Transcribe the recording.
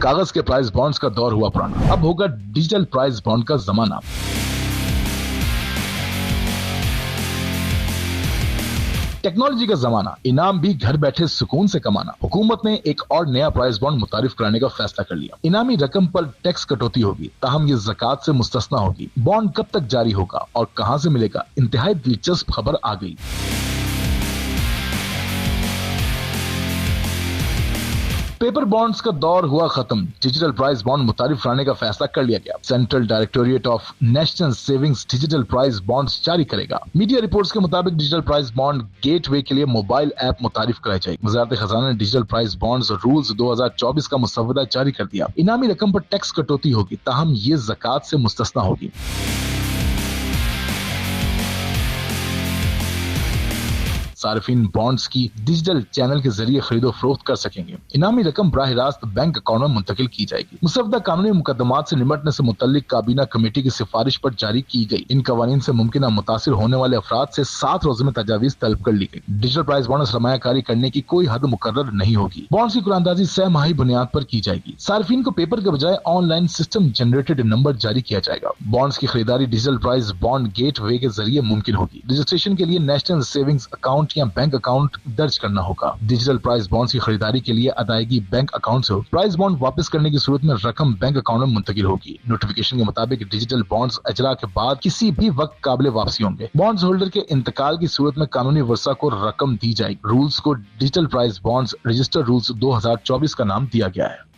कागज के price bonds का दौर हुआ पुराना, अब होगा डिजिटल प्राइस बॉन्ड का जमाना। टेक्नोलॉजी का जमाना, इनाम भी घर बैठे सुकून से कमाना। हुकूमत ने एक और नया प्राइस बॉन्ड मुतारिफ कराने का फैसला कर लिया। इनामी रकम पर टैक्स कटौती होगी, ताहम ये ज़कात से मुस्तस्ना होगी। बॉन्ड कब तक जारी होगा और कहां से मिलेगा, इंतहाई दिलचस्प खबर आ गई। पेपर बॉन्ड्स का दौर हुआ खत्म, डिजिटल प्राइस बॉन्ड मुतारिफ कराने का फैसला कर लिया गया। Central directorate of national savings digital price bonds जारी करेगा। मीडिया रिपोर्ट्स के मुताबिक डिजिटल प्राइस बॉन्ड गेटवे के लिए मोबाइल ऐप मुतारिफ कराई जाएगी। वजारत खजाना ने डिजिटल प्राइस बॉन्ड्स रूल्स 2024 का मुसव्वदा जारी कर दिया। इनामी रकम पर टैक्स कटौती होगी, ताहम ये ज़कात से मुस्तस्ना होगी। सार्फिन बॉन्ड्स की डिजिटल चैनल के जरिए खरीदो फरोख्त कर सकेंगे। इनामी रकम बराह रास्त बैंक अकाउंट में मुंतकिल की जाएगी। मुसव्वदा कानूनी मुकदमात से निपटने से मुतल्लिक काबीना कमेटी की सिफारिश पर जारी की गई। इन कवानीन से मुमकिन मुतासिर होने वाले अफराद से 7 रोज़ में तजावीज़ तलब कर ली गई। डिजिटल प्राइस बॉन्ड सरमायाकारी करने की कोई हद मुकर्रर नहीं होगी। बॉन्ड्स की कुरानंदाजी 6 माही बुनियाद पर की जाएगी। सार्फिन को पेपर के बजाय ऑनलाइन सिस्टम जनरेटेड नंबर जारी किया जाएगा। बॉन्ड्स की खरीदारी डिजिटल प्राइस बॉन्ड गेटवे के जरिए मुमकिन होगी। रजिस्ट्रेशन के लिए नेशनल सेविंग्स अकाउंट या बैंक अकाउंट दर्ज करना होगा। डिजिटल प्राइस बॉन्ड्स की खरीदारी के लिए अदायगी बैंक अकाउंट से प्राइस बॉन्ड वापस करने की सूरत में रकम बैंक अकाउंट में मुंतकिल होगी। नोटिफिकेशन के मुताबिक डिजिटल बॉन्ड्स अजरा के बाद किसी भी वक्त काबिल वापसी होंगे। बॉन्ड्स होल्डर के इंतकाल की सूरत में कानूनी वर्सा को रकम दी जाएगी। रूल्स को digital price bonds register rules 2024 का नाम दिया गया है।